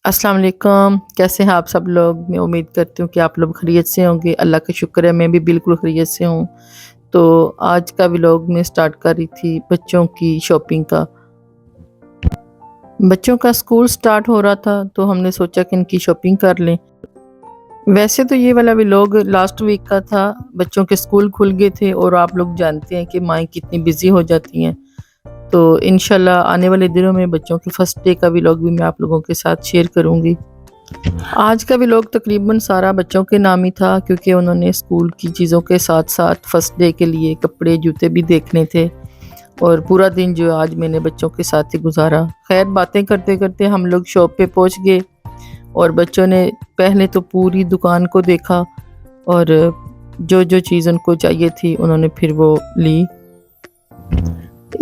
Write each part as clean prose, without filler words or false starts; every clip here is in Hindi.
अस्सलाम वालेकुम, कैसे हैं आप सब लोग? मैं उम्मीद करती हूँ कि आप लोग खैरियत से होंगे। अल्लाह का शुक्र है मैं भी बिल्कुल खैरियत से हूँ। तो आज का व्लॉग मैं स्टार्ट कर रही थी बच्चों की शॉपिंग का। बच्चों का स्कूल स्टार्ट हो रहा था तो हमने सोचा कि इनकी शॉपिंग कर लें। वैसे तो ये वाला व्लॉग लास्ट वीक का था, बच्चों के स्कूल खुल गए थे और आप लोग जानते हैं कि माएँ कितनी बिज़ी हो जाती हैं। तो इंशाल्लाह आने वाले दिनों में बच्चों के फर्स्ट डे का व्लॉग भी मैं आप लोगों के साथ शेयर करूँगी। आज का व्लॉग तकरीबन सारा बच्चों के नाम ही था क्योंकि उन्होंने स्कूल की चीज़ों के साथ-साथ फर्स्ट डे के लिए कपड़े, जूते भी देखने थे और पूरा दिन जो है आज मैंने बच्चों के साथ ही गुज़ारा। ख़ैर बातें करते-करते हम लोग शॉप पे पहुँच गए और बच्चों ने पहले तो पूरी दुकान को देखा और जो-जो चीज़ उनको चाहिए थी उन्होंने फिर वो ली।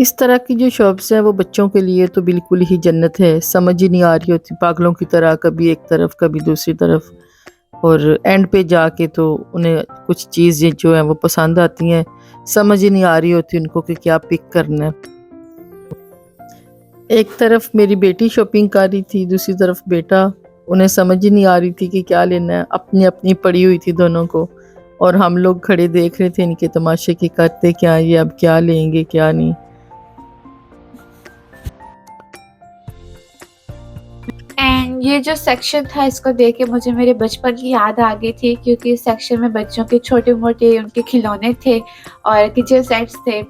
इस तरह की जो शॉप्स हैं वो बच्चों के लिए तो बिल्कुल ही जन्नत है। समझ ही नहीं आ रही होती पागलों की तरह कभी एक तरफ कभी दूसरी तरफ और एंड पे जाके तो उन्हें कुछ चीज़ें जो हैं वो पसंद आती हैं। समझ ही नहीं आ रही होती उनको कि क्या पिक करना है। एक तरफ मेरी बेटी शॉपिंग कर रही थी, दूसरी तरफ बेटा। उन्हें समझ ही नहीं आ रही थी कि क्या लेना है। अपनी-अपनी पड़ी हुई थी दोनों को और हम लोग खड़े देख रहे थे इनके तमाशे कि करते क्या ये अब क्या लेंगे क्या नहीं। एंड ये जो सेक्शन था इसको देख के मुझे मेरे बचपन की याद आ गई थी क्योंकि इस सेक्शन में बच्चों के छोटे-मोटे उनके खिलौने थे और किचन सेट्स थे।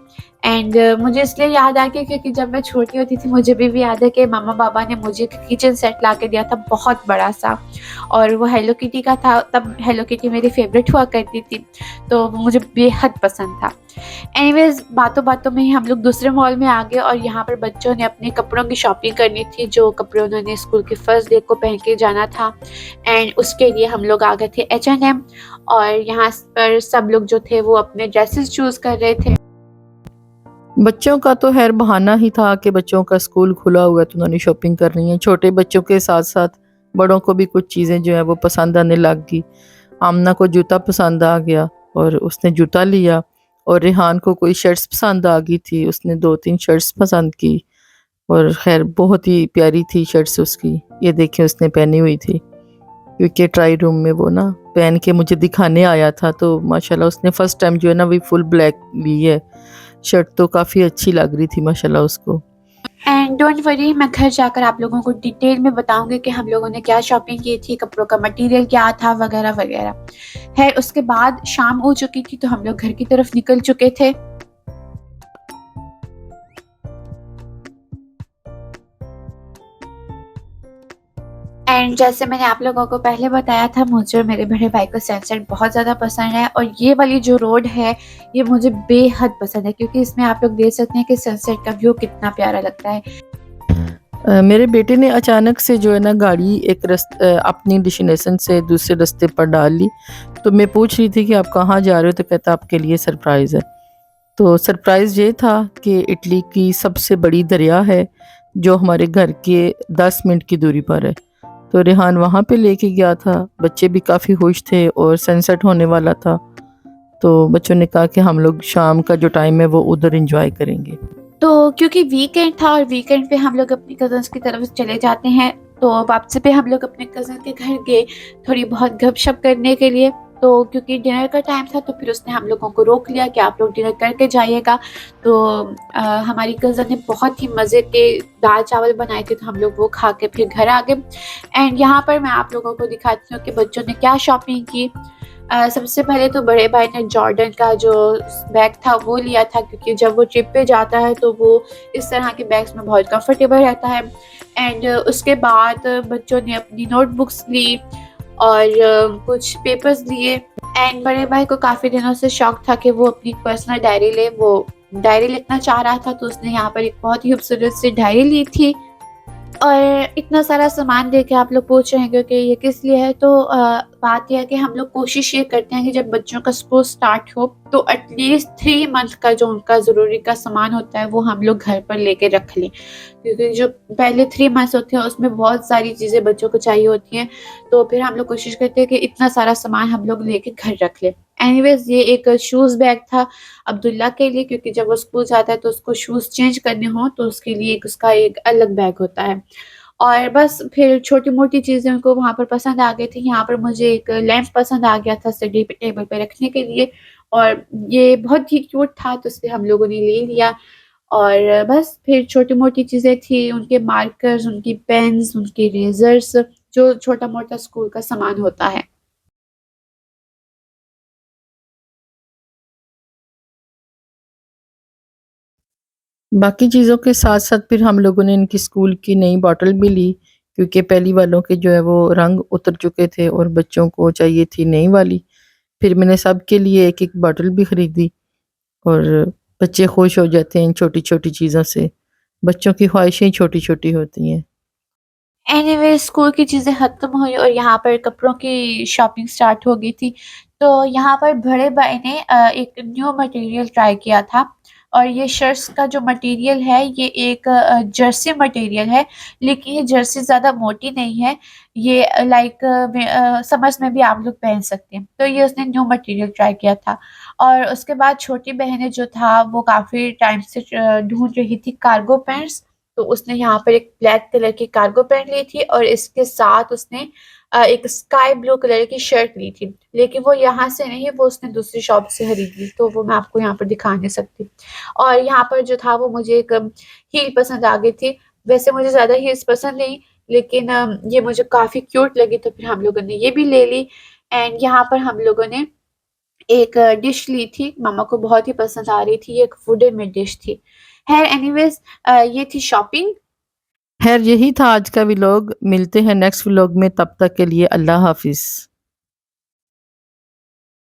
एंड मुझे इसलिए याद आ गया क्योंकि जब मैं छोटी होती थी मुझे भी याद है कि मम्मा-पापा ने मुझे एक किचन सेट ला के दिया था बहुत बड़ा-सा और वो हेलो किटी का था। तब हेलो किटी मेरी फ़ेवरेट हुआ करती थी, तो वो मुझे बेहद पसंद था। एनीवेज़ बातों-बातों में ही हम लोग दूसरे मॉल में आ गए और यहाँ पर बच्चों ने अपने कपड़ों की शॉपिंग करनी थी, जो कपड़े उन्होंने स्कूल के फर्स्ट डे को पहन के जाना था। एंड उसके लिए हम लोग आ गए थे H&M और यहाँ पर सब लोग जो थे वो अपने ड्रेसेस चूज़ कर रहे थे। बच्चों का तो ख़ैर बहाना ही था कि बच्चों का स्कूल खुला हुआ है तो उन्होंने शॉपिंग करनी है। छोटे बच्चों के साथ-साथ बड़ों को भी कुछ चीज़ें जो है वो पसंद आने लग गई। आमना को जूता पसंद आ गया और उसने जूता लिया और रेहान को कोई शर्ट्स पसंद आ गई थी, उसने 2-3 शर्ट्स पसंद की और ख़ैर बहुत ही प्यारी थी शर्ट्स उसकी। ये देखिए उसने पहनी हुई थी क्योंकि ट्राई रूम में वो ना पहन के मुझे दिखाने आया था तो माशाल्लाह उसने फर्स्ट टाइम जो है ना वो फुल ब्लैक ली है। शर्ट तो काफ़ी अच्छी लग रही थी माशाल्लाह उसको। एंड डोंट वरी मैं घर जाकर आप लोगों को डिटेल में बताऊँगी कि हम लोगों ने क्या शॉपिंग की थी, कपड़ों का मटीरियल क्या था वगैरह-वगैरह। ख़ैर उसके बाद शाम हो चुकी थी तो हम लोग घर की तरफ निकल चुके थे। एंड जैसे मैंने आप लोगों को पहले बताया था मुझे और मेरे बड़े भाई को सनसेट बहुत ज़्यादा पसंद है और ये वाली जो रोड है ये मुझे बेहद पसंद है क्योंकि इसमें आप लोग देख सकते हैं कि सनसेट का व्यू कितना प्यारा लगता है। मेरे बेटे ने अचानक से जो है ना गाड़ी अपनी डेस्टिनेशन से दूसरे रास्ते पर डाल ली। तो मैं पूछ रही थी कि आप कहाँ जा रहे हो? तो कहता आपके लिए सरप्राइज़ है। तो सरप्राइज़ ये था कि इटली की सबसे बड़ी दरिया है जो हमारे घर के 10 मिनट की दूरी पर है। तो रेहान वहाँ पे लेके गया था। बच्चे भी काफ़ी खुश थे और सनसेट होने वाला था। तो बच्चों ने कहा कि हम लोग शाम का जो टाइम है वो उधर एन्जॉय करेंगे। तो क्योंकि वीकेंड था और वीकेंड पे हम लोग अपनी कज़न्स की तरफ चले जाते हैं, तो वापसी पे हम लोग अपने कज़न के घर गए, थोड़ी बहुत गप-शप करने के लिए। तो क्योंकि डिनर का टाइम था, तो फिर उसने हम लोगों को रोक लिया कि आप लोग डिनर करके जाइएगा। तो हमारी कज़न ने बहुत ही मज़े के दाल-चावल बनाए थे, तो हम लोग वो खा के फिर घर आ गए। एंड यहाँ पर मैं आप लोगों को दिखाती हूँ कि बच्चों ने क्या शॉपिंग की। सबसे पहले तो बड़े भाई ने जॉर्डन का जो बैग था वो लिया था क्योंकि जब वो ट्रिप पे जाता है तो वो इस तरह के बैग्स में बहुत कंफर्टेबल रहता है। एंड उसके बाद बच्चों ने अपनी नोटबुक्स ली और कुछ पेपर्स लिए। एंड बड़े भाई को काफ़ी दिनों से शौक था कि वो अपनी पर्सनल डायरी ले, वो डायरी लिखना चाह रहा था, तो उसने यहाँ पर एक बहुत ही खूबसूरत सी डायरी ली थी। और इतना सारा सामान देख के आप लोग पूछ रहे होंगे कि ये किस लिए है, तो बात ये है कि हम लोग कोशिश ये करते हैं कि जब बच्चों का स्कूल स्टार्ट हो तो एटलीस्ट 3 मंथ का जो उनका ज़रूरी का सामान होता है वो हम लोग घर पर लेके रख लें। क्योंकि जो पहले 3 मंथ्स होते हैं उसमें बहुत सारी चीज़ें बच्चों को चाहिए होती हैं, तो फिर हम लोग कोशिश करते हैं कि इतना सारा सामान हम लोग लेके घर रख लें। एनीवेज़ ये एक शूज़ बैग था अब्दुल्ला के लिए क्योंकि जब वो स्कूल जाता है तो उसको शूज़ चेंज करने हों तो उसके लिए एक उसका एक अलग बैग होता है। और बस फिर छोटी-मोटी चीज़ें उनको वहाँ पर पसंद आ गई थी। यहाँ पर मुझे एक लैंप पसंद आ गया था स्टडी पे टेबल पे रखने के लिए और ये बहुत ही क्यूट था तो इसलिए हम लोगों ने ले लिया और बस फिर छोटी-मोटी चीज़ें थी, उनके मार्कर्स, उनकी पेन्स, उनके इरेज़र्स जो छोटा-मोटा स्कूल का सामान होता है। बाकी चीज़ों के साथ-साथ फिर हम लोगों ने इनकी स्कूल की नई बॉटल भी ली, क्योंकि पहली वालों के जो है वो रंग उतर चुके थे और बच्चों को चाहिए थी नई वाली। फिर मैंने सबके लिए एक-एक बॉटल भी खरीदी और बच्चे खुश हो जाते हैं इन छोटी-छोटी चीज़ों से। बच्चों की ख्वाहिशें ही छोटी-छोटी होती हैं। एनीवे स्कूल की चीज़ें ख़त्म हुई और यहाँ पर कपड़ों की शॉपिंग स्टार्ट हो गई थी। तो यहाँ पर बड़े भाई ने एक न्यू मटीरियल ट्राई किया था और ये शर्ट्स का जो मटीरियल है ये एक जर्सी मटीरियल है, लेकिन ये जर्सी ज़्यादा मोटी नहीं है। ये लाइक समर्स में भी आप लोग पहन सकते हैं। तो ये उसने न्यू मटीरियल ट्राई किया था और उसके बाद छोटी बहन ने जो था वो काफ़ी टाइम से ढूँढ रही थी कार्गो पैंट्स तो उसने यहाँ पर एक ब्लैक कलर की कार्गो पैंट ली थी और इसके साथ उसने एक स्काई ब्लू कलर की शर्ट ली थी। लेकिन वो यहाँ से नहीं, वो उसने दूसरी शॉप से खरीद ली, तो वो मैं आपको यहाँ पर दिखा नहीं सकती। और यहाँ पर जो था वो मुझे एक हील पसंद आ गई थी। वैसे मुझे ज़्यादा हील्स पसंद नहीं, लेकिन ये मुझे काफ़ी क्यूट लगी तो फिर हम लोगों ने ये भी ले ली एंड यहाँ पर हम लोगों ने एक डिश ली थी, मम्मा को बहुत ही पसंद आ रही थी, ये एक वुडन में डिश थी। ख़ैर एनीवेज़ ये थी शॉपिंग। ख़ैर यही था आज का व्लॉग। मिलते हैं नेक्स्ट व्लॉग में, तब तक के लिए अल्लाह हाफ़िज़।